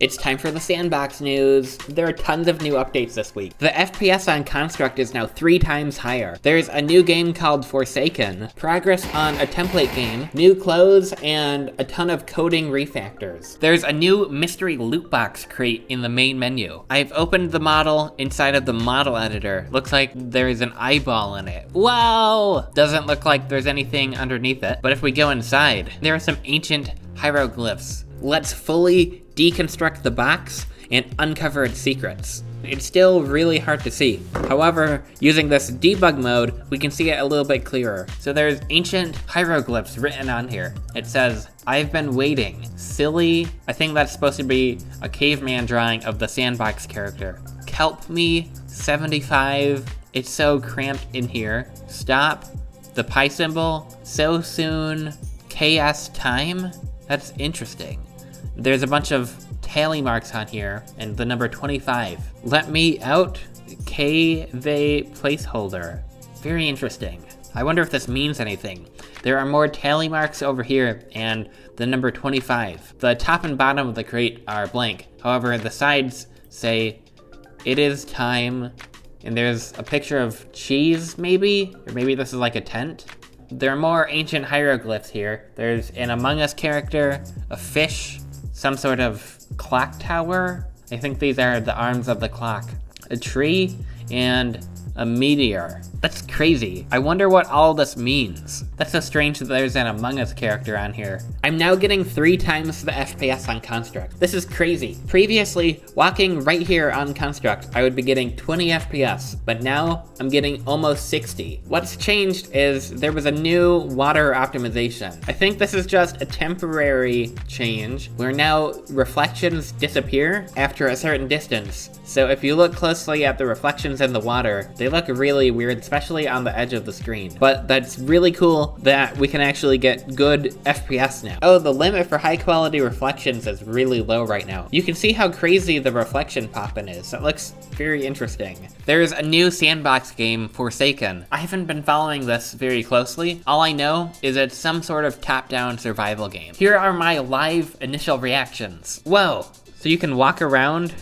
It's time for the sandbox news. There are tons of new updates this week. The FPS on Construct is now 3 times higher. There's a new game called Forsaken, progress on a template game, new clothes, and a ton of coding refactors. There's a new mystery loot box crate in the main menu. I've opened the model inside of the model editor. Looks like there's an eyeball in it. Whoa! Doesn't look like there's anything underneath it, but if we go inside, there are some ancient hieroglyphs. Let's fully deconstruct the box and uncover its secrets. It's still really hard to see. However, using this debug mode, we can see it a little bit clearer. So there's ancient hieroglyphs written on here. It says, "I've been waiting. Silly." I think that's supposed to be a caveman drawing of the sandbox character. "Kelp me, 75. It's so cramped in here. Stop." The pi symbol. "So soon. KS time." That's interesting. There's a bunch of tally marks on here, and the number 25. "Let me out, K-they placeholder." Very interesting. I wonder if this means anything. There are more tally marks over here, and the number 25. The top and bottom of the crate are blank. However, the sides say, "It is time," and there's a picture of cheese, maybe? Or maybe this is like a tent? There are more ancient hieroglyphs here. There's an Among Us character, a fish, some sort of clock tower. I think these are the arms of the clock. A tree, and a meteor. That's crazy. I wonder what all this means. That's so strange that there's an Among Us character on here. I'm now getting 3 times the FPS on Construct. This is crazy. Previously, walking right here on Construct, I would be getting 20 FPS, but now I'm getting almost 60. What's changed is there was a new water optimization. I think this is just a temporary change, where now reflections disappear after a certain distance. So if you look closely at the reflections in the water, they look really weird, especially on the edge of the screen. But that's really cool that we can actually get good FPS now. Oh, the limit for high quality reflections is really low right now. You can see how crazy the reflection poppin' is. It looks very interesting. There's a new sandbox game, Forsaken. I haven't been following this very closely. All I know is it's some sort of top-down survival game. Here are my live initial reactions. Whoa, so you can walk around.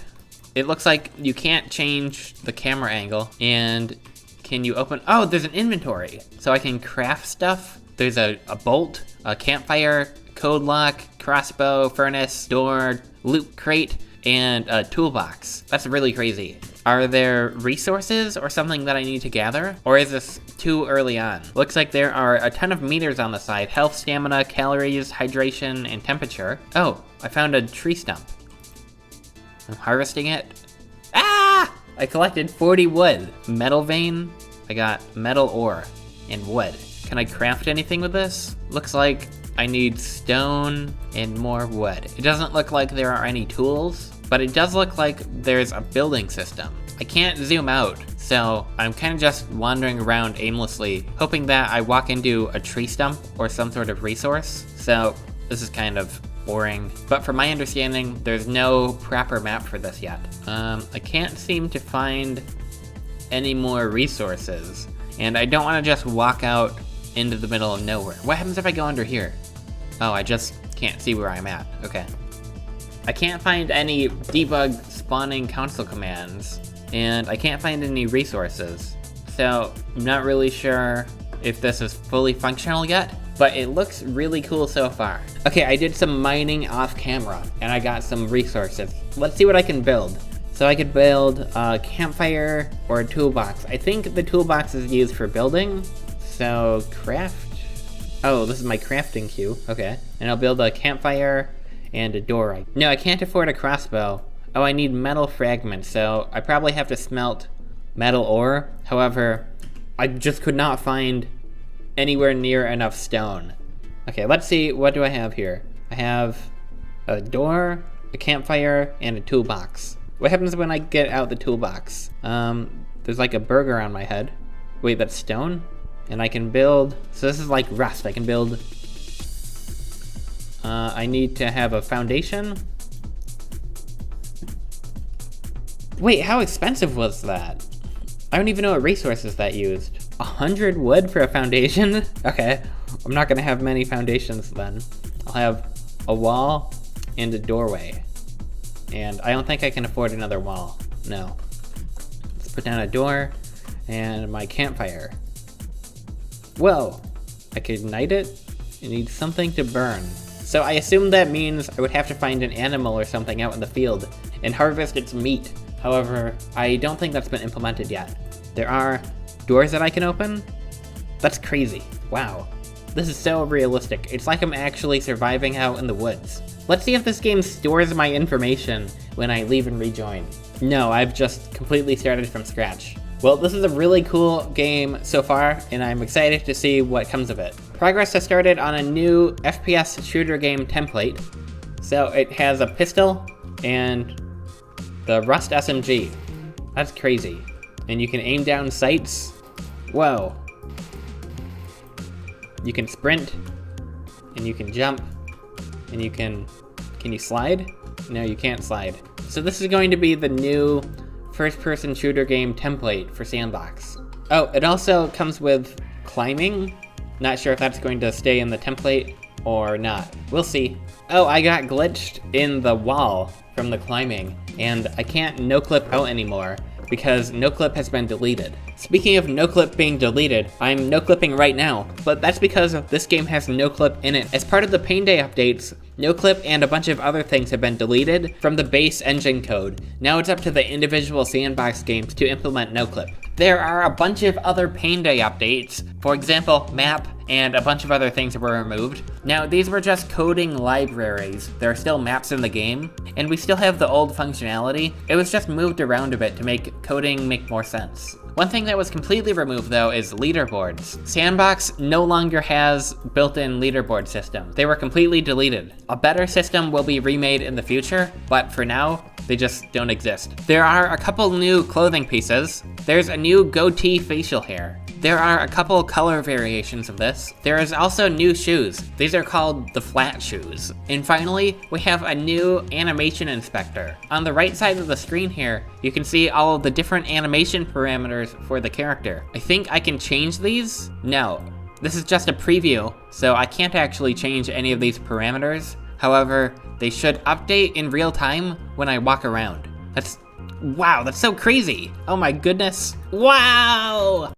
It looks like you can't change the camera angle. And can you open? Oh, there's an inventory. So I can craft stuff. There's a bolt, a campfire, code lock, crossbow, furnace, door, loot crate, and a toolbox. That's really crazy. Are there resources or something that I need to gather? Or is this too early on? Looks like there are a ton of meters on the side. Health, stamina, calories, hydration, and temperature. Oh, I found a tree stump. I'm harvesting it. Ah! I collected 40 wood. Metal vein. I got metal ore and wood. Can I craft anything with this? Looks like I need stone and more wood. It doesn't look like there are any tools, but it does look like there's a building system. I can't zoom out, so I'm kind of just wandering around aimlessly, hoping that I walk into a tree stump or some sort of resource. So this is kind of boring, but from my understanding, there's no proper map for this yet. I can't seem to find any more resources, and I don't want to just walk out into the middle of nowhere. What happens if I go under here? Oh, I just can't see where I'm at. Okay. I can't find any debug spawning console commands, and I can't find any resources. So I'm not really sure if this is fully functional yet, but it looks really cool so far. Okay, I did some mining off camera, and I got some resources. Let's see what I can build. So I could build a campfire or a toolbox. I think the toolbox is used for building. So craft. Oh, this is my crafting queue. Okay. And I'll build a campfire and a door. No, I can't afford a crossbow. Oh, I need metal fragments, so I probably have to smelt metal ore. However, I just could not find anywhere near enough stone. Okay, let's see, what do I have here? I have a door, a campfire, and a toolbox. What happens when I get out the toolbox? There's like a burger on my head. Wait, that's stone? And I can build, so this is like rust. I can build, I need to have a foundation. Wait, how expensive was that? I don't even know what resources that used. 100 wood for a foundation? Okay, I'm not gonna have many foundations then. I'll have a wall and a doorway. And I don't think I can afford another wall. No. Let's put down a door and my campfire. Whoa, I can ignite it? It needs something to burn. So I assume that means I would have to find an animal or something out in the field and harvest its meat. However, I don't think that's been implemented yet. There are doors that I can open? That's crazy. Wow. This is so realistic. It's like I'm actually surviving out in the woods. Let's see if this game stores my information when I leave and rejoin. No, I've just completely started from scratch. Well, this is a really cool game so far, and I'm excited to see what comes of it. Progress has started on a new FPS shooter game template. So it has a pistol and the Rust SMG. That's crazy. And you can aim down sights. Whoa. You can sprint, and you can jump, and you can you slide? No, you can't slide. So this is going to be the new first-person shooter game template for S&box. Oh, it also comes with climbing. Not sure if that's going to stay in the template or not. We'll see. Oh, I got glitched in the wall from the climbing, and I can't no-clip out anymore because no-clip has been deleted. Speaking of no-clip being deleted, I'm no-clipping right now, but that's because this game has no-clip in it. As part of the Pain Day updates, no-clip and a bunch of other things have been deleted from the base engine code. Now it's up to the individual S&box games to implement no-clip. There are a bunch of other Pain Day updates, for example, map, and a bunch of other things that were removed. Now, these were just coding libraries. There are still maps in the game, and we still have the old functionality. It was just moved around a bit to make coding make more sense. One thing that was completely removed, though, is leaderboards. S&box no longer has built-in leaderboard system. They were completely deleted. A better system will be remade in the future, but for now, they just don't exist. There are a couple new clothing pieces. There's a new goatee facial hair. There are a couple color variations of this. There is also new shoes. These are called the flat shoes. And finally, we have a new animation inspector. On the right side of the screen here, you can see all of the different animation parameters for the character. I think I can change these? No. This is just a preview, so I can't actually change any of these parameters. However, they should update in real time when I walk around. Wow, that's so crazy. Oh my goodness. Wow!